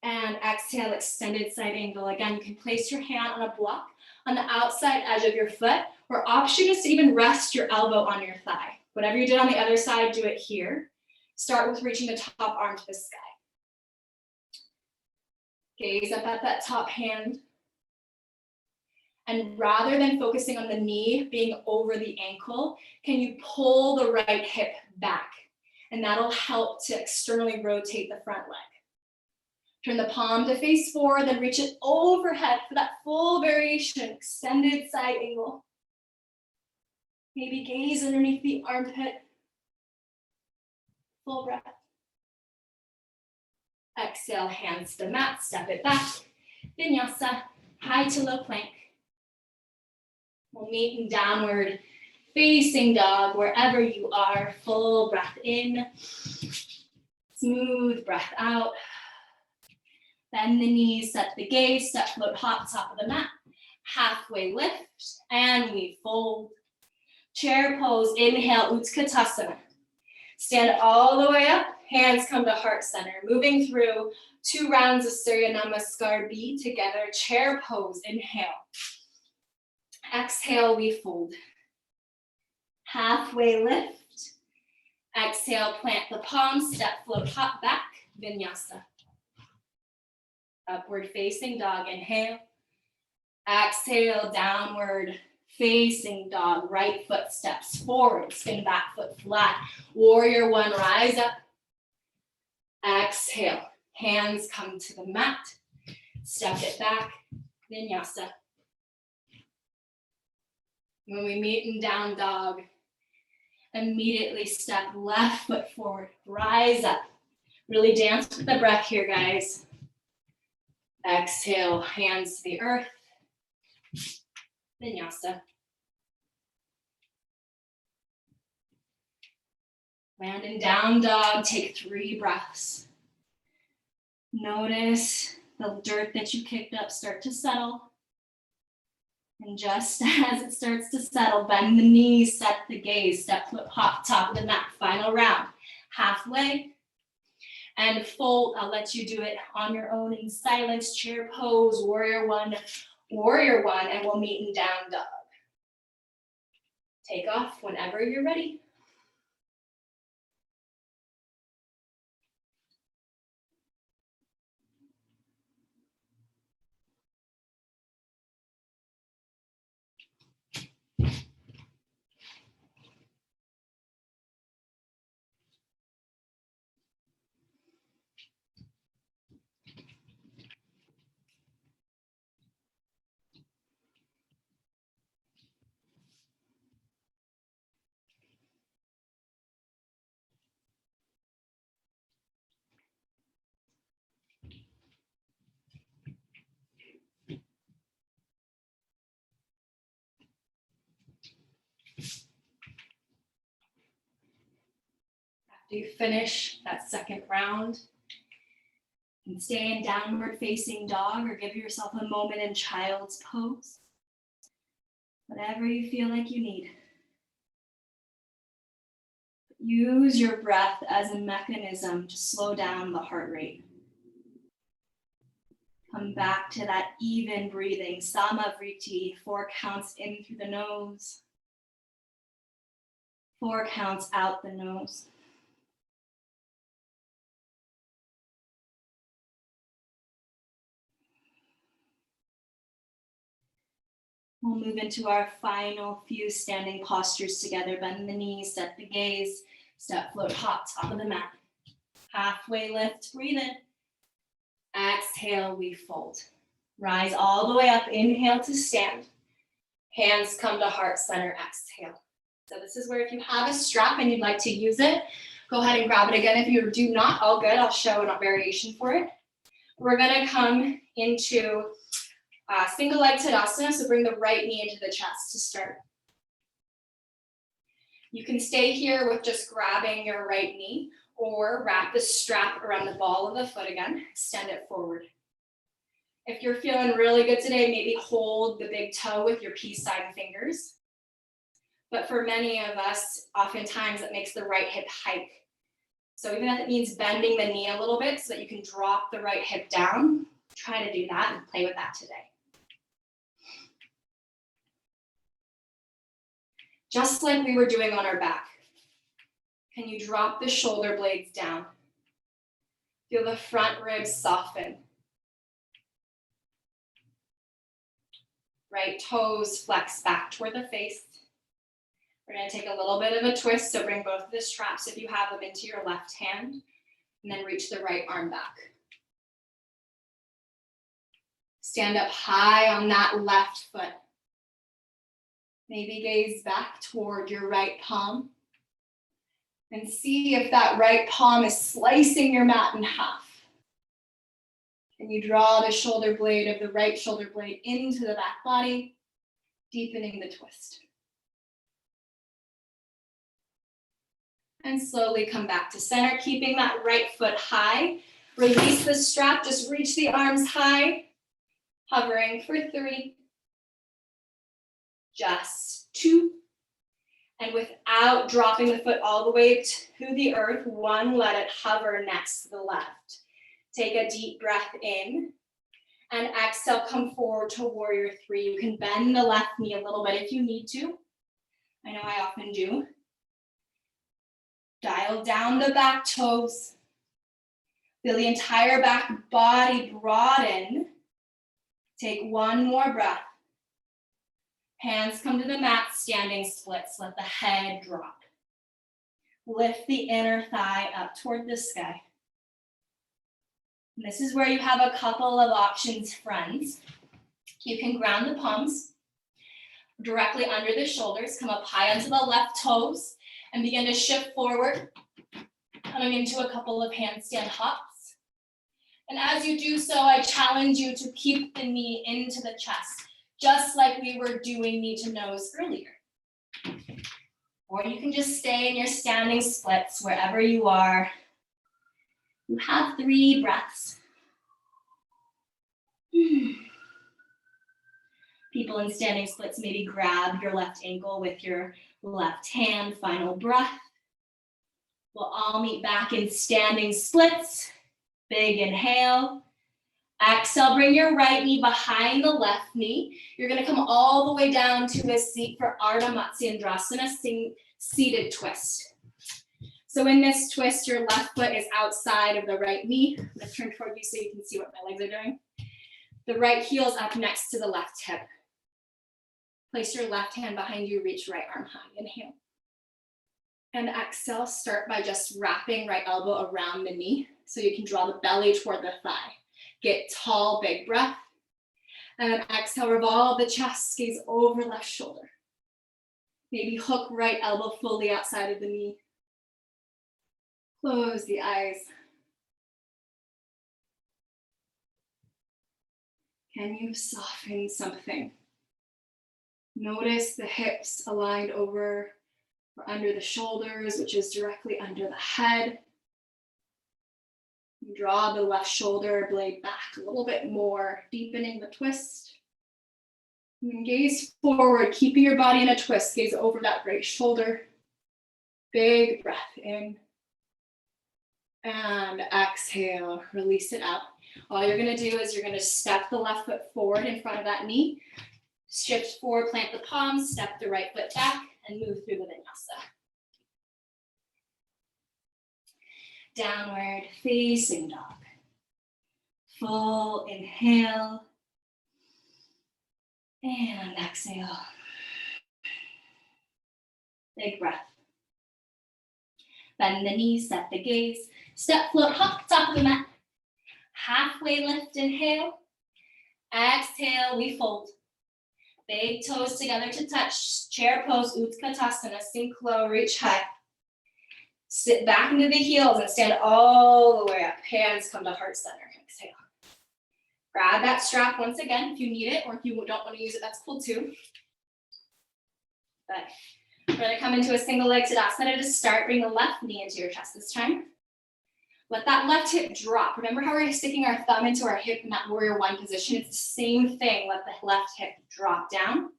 And exhale, extended side angle. Again, you can place your hand on a block on the outside edge of your foot, or option is to even rest your elbow on your thigh. Whatever you did on the other side, do it here. Start with reaching the top arm to the sky. Gaze up at that top hand. And rather than focusing on the knee being over the ankle, can you pull the right hip back? And that'll help to externally rotate the front leg. Turn the palm to face forward, then reach it overhead for that full variation, extended side angle. Maybe gaze underneath the armpit. Full breath. Exhale, hands to the mat, step it back. Vinyasa, high to low plank. We'll meet in downward facing dog wherever you are. Full breath in, smooth breath out. Bend the knees, set the gaze, step float hop, top of the mat. Halfway lift, and we fold. Chair pose, inhale, Utkatasana. Stand all the way up, hands come to heart center. Moving through 2 rounds of Surya Namaskar B together. Chair pose, inhale. Exhale, we fold. Halfway lift. Exhale, plant the palms, step, float, hop back, vinyasa. Upward facing dog, inhale. Exhale, downward facing dog. Right foot steps forward, spin back foot flat. Warrior 1, rise up. Exhale, hands come to the mat. Step it back, vinyasa. When we meet in down dog, immediately step left foot forward, rise up. Really dance with the breath here, guys. Exhale, hands to the earth, vinyasa. Land in down dog, take 3 breaths. Notice the dirt that you kicked up start to settle. And just as it starts to settle, bend the knees, set the gaze, step, flip, hop, top of the mat. Final round, halfway. And fold, I'll let you do it on your own in silence. Chair pose, warrior 1, and we'll meet in down dog. Take off whenever you're ready. After you finish that second round, you can stay in downward facing dog or give yourself a moment in child's pose. Whatever you feel like you need. Use your breath as a mechanism to slow down the heart rate. Come back to that even breathing, Samavriti, 4 counts in through the nose, 4 counts out the nose. We'll move into our final few standing postures together. Bend the knees, set the gaze, step, float, hop, top of the mat. Halfway lift, breathe in. Exhale, we fold. Rise all the way up, inhale to stand. Hands come to heart center, exhale. So this is where if you have a strap and you'd like to use it, go ahead and grab it again. If you do not, all good, I'll show a variation for it. We're gonna come into single leg Tadasana, so bring the right knee into the chest to start. You can stay here with just grabbing your right knee or wrap the strap around the ball of the foot again, extend it forward. If you're feeling really good today, maybe hold the big toe with your peace sign fingers. But for many of us, oftentimes it makes the right hip hike. So even if it means bending the knee a little bit so that you can drop the right hip down, try to do that and play with that today. Just like we were doing on our back. Can you drop the shoulder blades down? Feel the front ribs soften. Right toes flex back toward the face. We're going to take a little bit of a twist, so bring both of the straps, if you have them, into your left hand, and then reach the right arm back. Stand up high on that left foot. Maybe gaze back toward your right palm. And see if that right palm is slicing your mat in half. And you draw the shoulder blade of the right shoulder blade into the back body. deepening the twist. And slowly come back to center, keeping that right foot high. Release the strap, just reach the arms high. Hovering for 3. Just 2. And without dropping the foot all the way to the earth, 1, let it hover next to the left. Take a deep breath in. And exhale, come forward to warrior 3. You can bend the left knee a little bit if you need to. I know I often do. Dial down the back toes. Feel the entire back body broaden. Take 1 more breath. Hands come to the mat, standing splits. Let the head drop. Lift the inner thigh up toward the sky. And this is where you have a couple of options, friends. You can ground the palms directly under the shoulders, come up high onto the left toes, and begin to shift forward, coming into a couple of handstand hops. And as you do so, I challenge you to keep the knee into the chest, just like we were doing knee to nose earlier. Or you can just stay in your standing splits wherever you are. You have 3 breaths. People in standing splits, maybe grab your left ankle with your left hand. Final breath. We'll all meet back in standing splits. Big inhale. Exhale, bring your right knee behind the left knee. You're gonna come all the way down to a seat for Ardha Matsyendrasana, seated twist. So in this twist, your left foot is outside of the right knee. I'm gonna turn toward you so you can see what my legs are doing. The right heel is up next to the left hip. Place your left hand behind you, reach right arm high, inhale. And exhale, start by just wrapping right elbow around the knee so you can draw the belly toward the thigh. Get tall, big breath. And then exhale, revolve the chest, gaze over left shoulder. Maybe hook right elbow fully outside of the knee. Close the eyes. Can you soften something? Notice the hips aligned over or under the shoulders, which is directly under the head. Draw the left shoulder blade back a little bit more, deepening the twist. And gaze forward, keeping your body in a twist. Gaze over that right shoulder. Big breath in. And exhale, release it out. All you're gonna do is you're gonna step the left foot forward in front of that knee. Shift forward, plant the palms, step the right foot back, and move through the vinyasa. Downward facing dog. Full inhale. And exhale. Big breath. Bend the knees, set the gaze. Step, float, hop, top of the mat. Halfway lift, inhale. Exhale, we fold. Big toes together to touch. Chair pose, Utkatasana, sink low, reach high. Sit back into the heels and stand all the way up. Hands come to heart center. Exhale. Grab that strap once again if you need it, or if you don't want to use it, that's cool too. But we're gonna come into a single leg Tadasana to start. Bring the left knee into your chest this time. Let that left hip drop. Remember how we're sticking our thumb into our hip in that warrior 1 position? It's the same thing. Let the left hip drop down.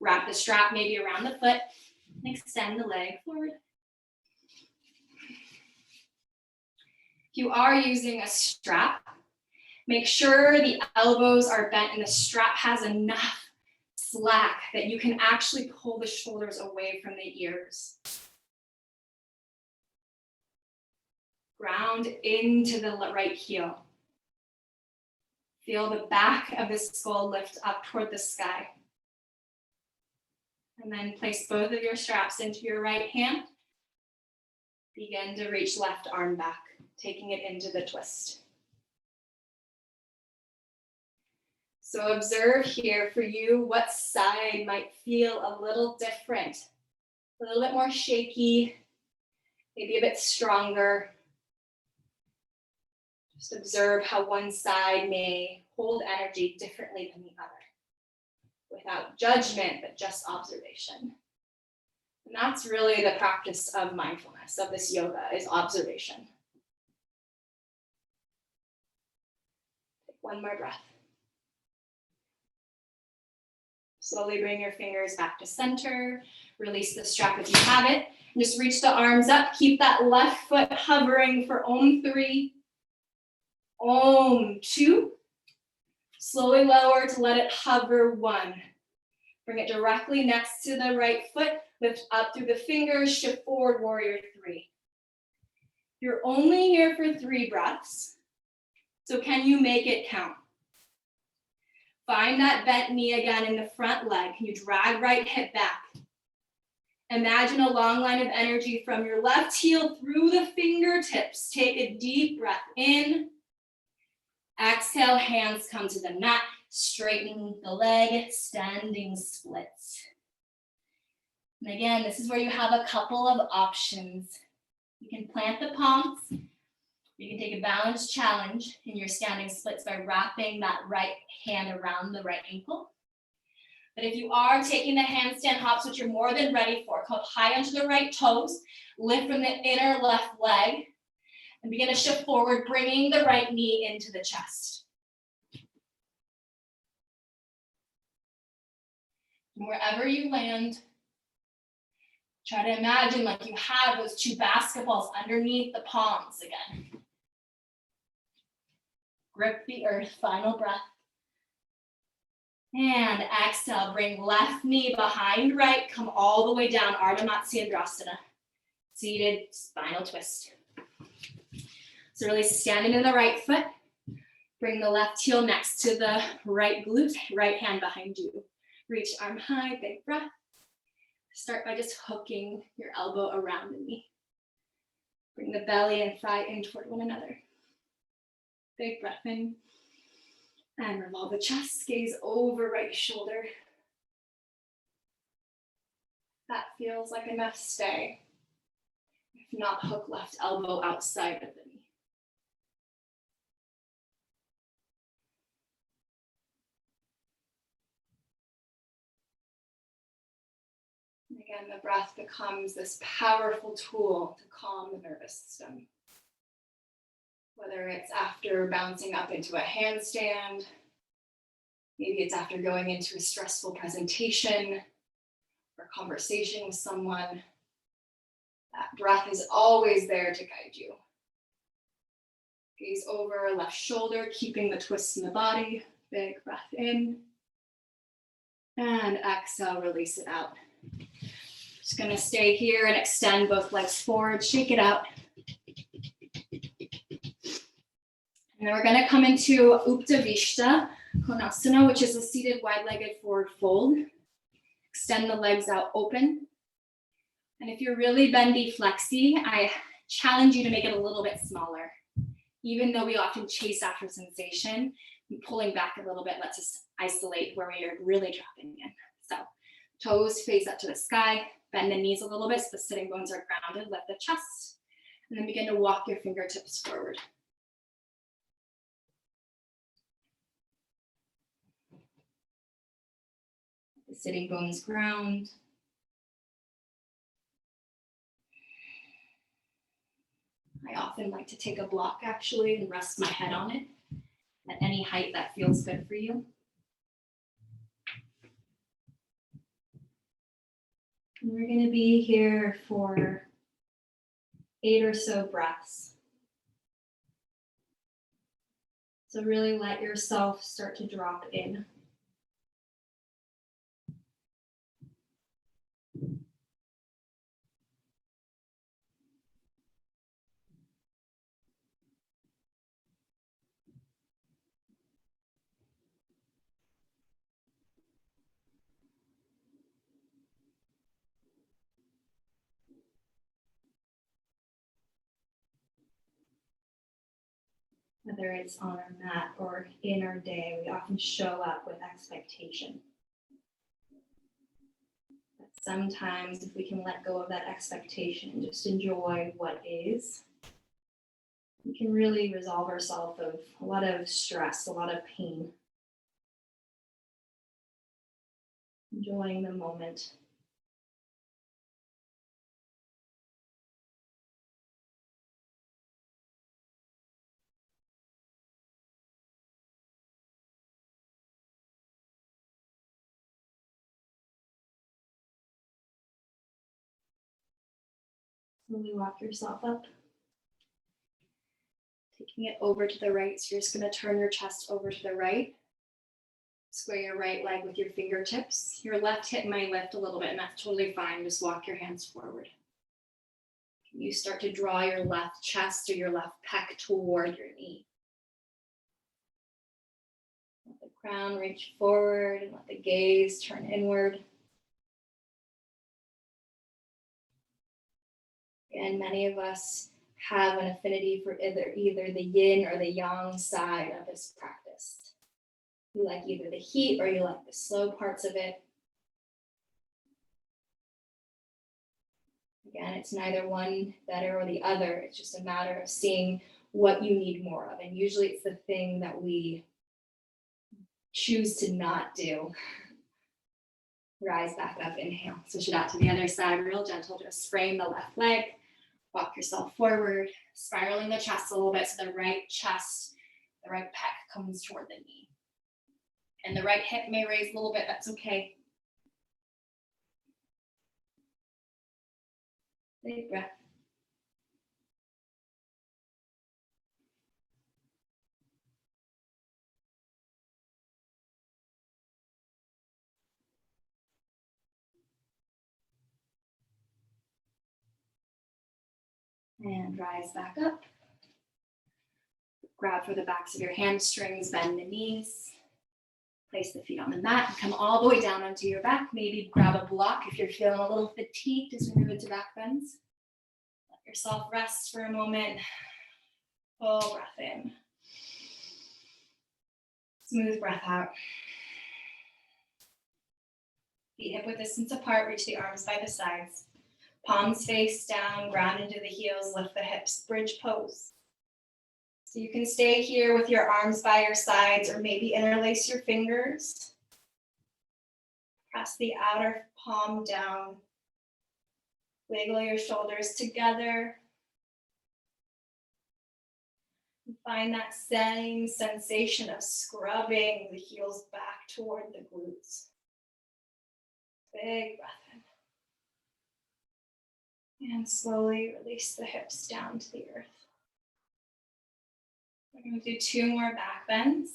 Wrap the strap maybe around the foot and extend the leg forward. If you are using a strap, make sure the elbows are bent and the strap has enough slack that you can actually pull the shoulders away from the ears. Ground into the right heel. Feel the back of the skull lift up toward the sky. And then place both of your straps into your right hand. Begin to reach left arm back, taking it into the twist. So observe here for you what side might feel a little different, a little bit more shaky, maybe a bit stronger. Just observe how one side may hold energy differently than the other. without judgment, but just observation. And that's really the practice of mindfulness, of this yoga, is observation. Take one more breath. Slowly bring your fingers back to center. Release the strap if you have it. And just reach the arms up. Keep that left foot hovering for Om 3. Om 2. Slowly lower to let it hover 1. Bring it directly next to the right foot. Lift up through the fingers. Shift forward, warrior 3. You're only here for 3 breaths. So can you make it count? Find that bent knee again in the front leg. Can you drag right hip back? Imagine a long line of energy from your left heel through the fingertips. Take a deep breath in. Exhale, hands come to the mat. Straightening the leg, standing splits. And again, this is where you have a couple of options. You can plant the palms. You can take a balance challenge in your standing splits by wrapping that right hand around the right ankle. But if you are taking the handstand hops, which you're more than ready for, come up high onto the right toes, lift from the inner left leg, and begin to shift forward, bringing the right knee into the chest. And wherever you land, try to imagine like you have those 2 basketballs underneath the palms again. Grip the earth, final breath. And exhale, bring left knee behind right, come all the way down, Ardha Matsyendrasana. Seated spinal twist. So really standing in the right foot, bring the left heel next to the right glute, right hand behind you. Reach arm high, big breath. Start by just hooking your elbow around the knee. Bring the belly and thigh in toward one another. Big breath in. And revolve the chest, gaze over right shoulder. That feels like enough, stay. If not, hook left elbow outside of the knee. And again, the breath becomes this powerful tool to calm the nervous system. Whether it's after bouncing up into a handstand, maybe it's after going into a stressful presentation or conversation with someone. That breath is always there to guide you. Gaze over left shoulder, keeping the twist in the body. Big breath in. And exhale, release it out. Just gonna stay here and extend both legs forward, shake it out. And then we're gonna come into Uttanasana Konasana, which is a seated wide-legged forward fold. Extend the legs out open. And if you're really bendy flexy, I challenge you to make it a little bit smaller. Even though we often chase after sensation, pulling back a little bit lets us isolate where we are really dropping in. So toes face up to the sky, bend the knees a little bit so the sitting bones are grounded, lift the chest, and then begin to walk your fingertips forward. The sitting bones ground. I often like to take a block actually and rest my head on it at any height that feels good for you. And we're going to be here for 8 or so breaths. So really let yourself start to drop in. Whether it's on our mat or in our day, we often show up with expectation. But sometimes if we can let go of that expectation and just enjoy what is, we can really resolve ourselves of a lot of stress, a lot of pain. Enjoying the moment. Slowly walk yourself up. Taking it over to the right. So you're just going to turn your chest over to the right. Square your right leg with your fingertips. Your left hip might lift a little bit, and that's totally fine. Just walk your hands forward. You start to draw your left chest or your left pec toward your knee. Let the crown reach forward and let the gaze turn inward. And many of us have an affinity for either the yin or the yang side of this practice. You like either the heat or you like the slow parts of it. Again, it's neither one better or the other. It's just a matter of seeing what you need more of. And usually it's the thing that we choose to not do. Rise back up, inhale. Switch it out to the other side, real gentle. Just frame the left leg. Walk yourself forward, spiraling the chest a little bit so the right chest, the right pec comes toward the knee. And the right hip may raise a little bit, that's okay. Big breath. And rise back up. Grab for the backs of your hamstrings, bend the knees. Place the feet on the mat and come all the way down onto your back. Maybe grab a block if you're feeling a little fatigued as we move into back bends. Let yourself rest for a moment. Full breath in. Smooth breath out. Feet hip width distance apart, reach the arms by the sides. Palms face down, ground into the heels, lift the hips, bridge pose. So you can stay here with your arms by your sides or maybe interlace your fingers. Press the outer palm down. Wiggle your shoulders together. And find that same sensation of scrubbing the heels back toward the glutes. Big breath in. And slowly release the hips down to the earth. We're going to do 2 more back bends.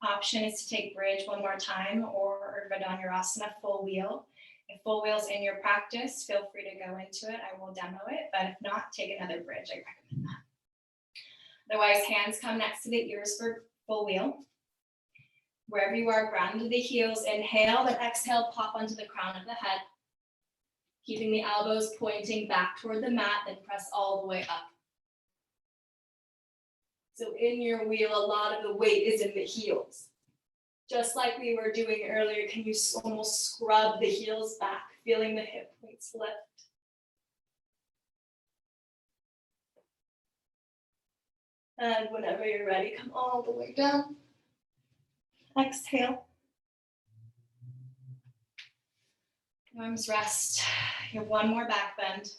Option is to take bridge one more time or Urdhva full wheel. If full wheel's in your practice, feel free to go into it. I will demo it, but if not, take another bridge. I recommend that. Otherwise, hands come next to the ears for full wheel. Wherever you are, ground to the heels. Inhale, then exhale, pop onto the crown of the head. Keeping the elbows pointing back toward the mat, then press all the way up. So in your wheel, a lot of the weight is in the heels. Just like we were doing earlier, can you almost scrub the heels back, feeling the hip points lift? And whenever you're ready, come all the way down. Exhale. Arms rest. You have 1 more back bend. If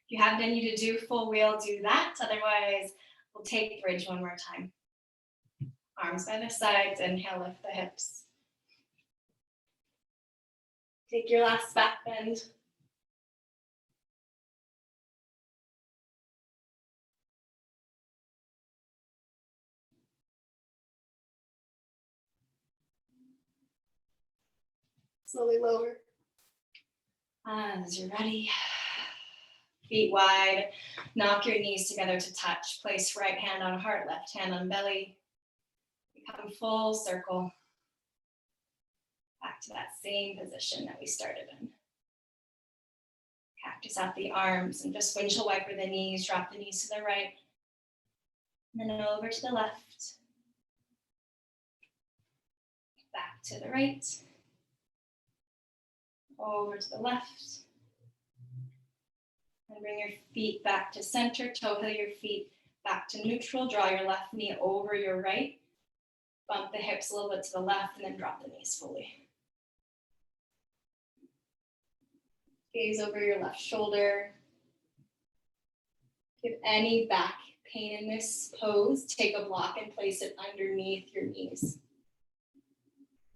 you have any to do full wheel, do that. Otherwise, we'll take bridge 1 more time. Arms by the sides, inhale, lift the hips. Take your last back bend. Slowly lower. As you're ready, feet wide, knock your knees together to touch. Place right hand on heart, left hand on belly. Become full circle. Back to that same position that we started in. Cactus out the arms and just windshield wiper the knees, drop the knees to the right. And then over to the left. Back to the right. Over to the left. And bring your feet back to center, toe heel your feet back to neutral. Draw your left knee over your right. Bump the hips a little bit to the left and then drop the knees fully. Gaze over your left shoulder. If you have any back pain in this pose, take a block and place it underneath your knees.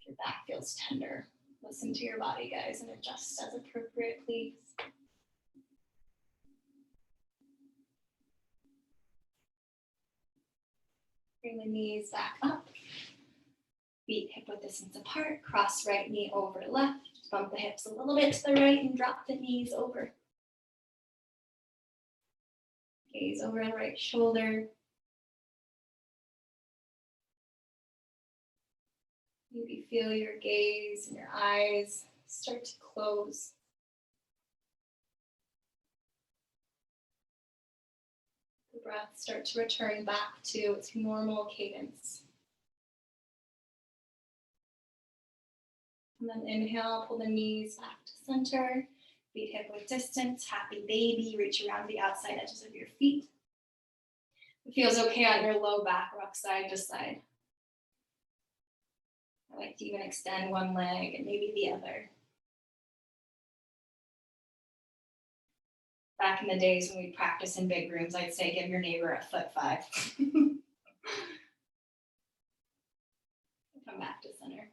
If your back feels tender, listen to your body, guys, and adjust as appropriate, please. Bring the knees back up. Feet hip width distance apart. Cross right knee over left. Bump the hips a little bit to the right and drop the knees over. Gaze over the right shoulder. Maybe feel your gaze and your eyes start to close. The breath start to return back to its normal cadence. And then inhale, pull the knees back to center. Feet hip width distance, happy baby. Reach around the outside edges of your feet. It feels okay on your low back, rock side to side. I like to even extend one leg and maybe the other. Back in the days when we practice in big rooms, I'd say give your neighbor a foot 5. Come back to center.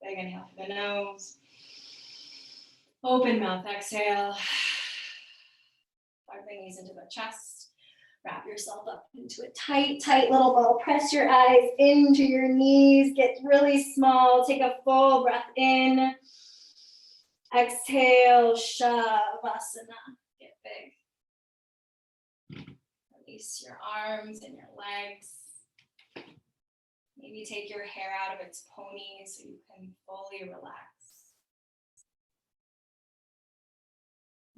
Big inhale through the nose. Open mouth, exhale. Plug the knees into the chest. Wrap yourself up into a tight, tight little ball. Press your eyes into your knees. Get really small. Take a full breath in. Exhale, Shavasana. Get big. Release your arms and your legs. Maybe take your hair out of its pony so you can fully relax.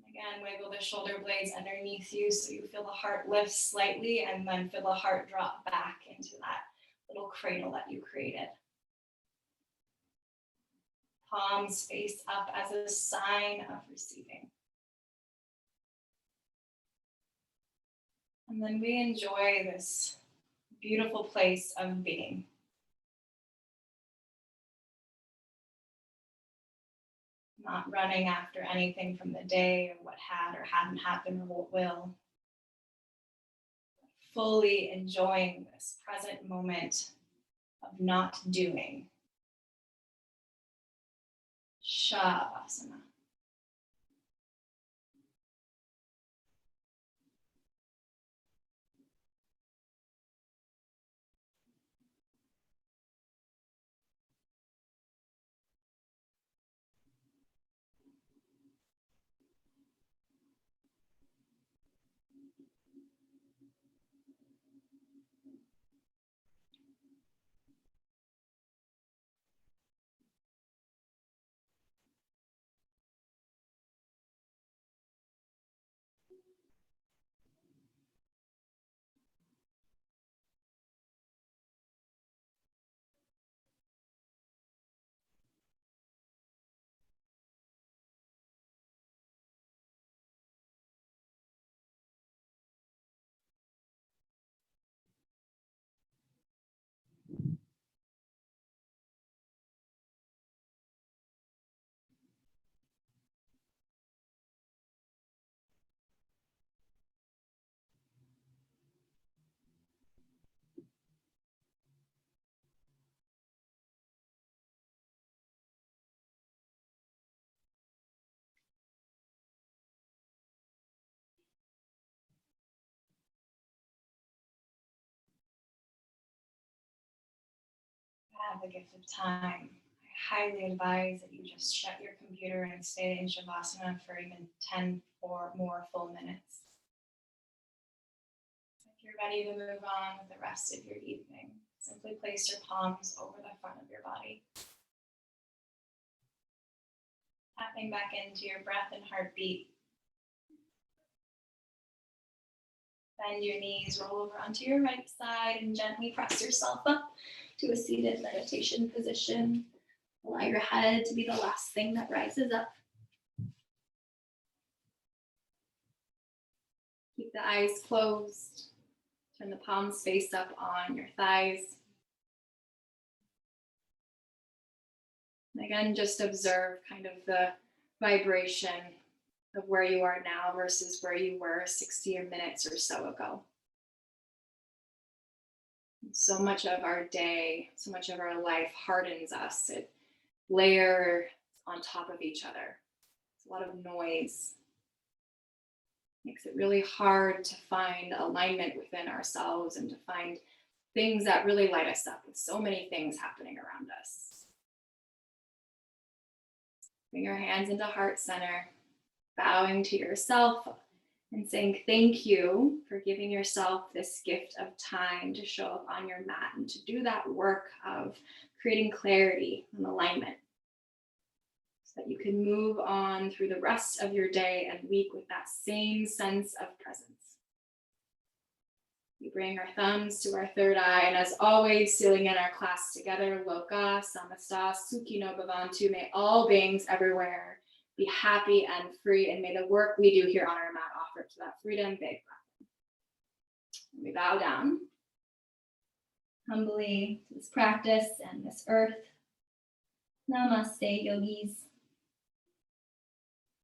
Again, wiggle the shoulder blades underneath you so you feel the heart lift slightly and then feel the heart drop back into that little cradle that you created. Palms face up as a sign of receiving. And then we enjoy this beautiful place of being. Not running after anything from the day or what had or hadn't happened or what will. Fully enjoying this present moment of not doing. Shavasana. Have the gift of time. I highly advise that you just shut your computer and stay in Shavasana for even 10 or more full minutes. If you're ready to move on with the rest of your evening, simply place your palms over the front of your body. Tapping back into your breath and heartbeat. Bend your knees, roll over onto your right side, and gently press yourself up to a seated meditation position. Allow your head to be the last thing that rises up. Keep the eyes closed. Turn the palms face up on your thighs. Again, just observe kind of the vibration of where you are now versus where you were 60 minutes or so ago. So much of our day, so much of our life hardens us. It layers on top of each other. It's a lot of noise. Makes it really hard to find alignment within ourselves and to find things that really light us up with so many things happening around us. Bring your hands into heart center, bowing to yourself and saying thank you for giving yourself this gift of time to show up on your mat and to do that work of creating clarity and alignment so that you can move on through the rest of your day and week with that same sense of presence. We bring our thumbs to our third eye, and as always, sealing in our class together, Loka, Samasta, Sukhino Bhavantu, may all beings everywhere be happy and free, and may the work we do here on our mat offer to that freedom. Big breath. We bow down humbly to this practice and this earth. Namaste, yogis.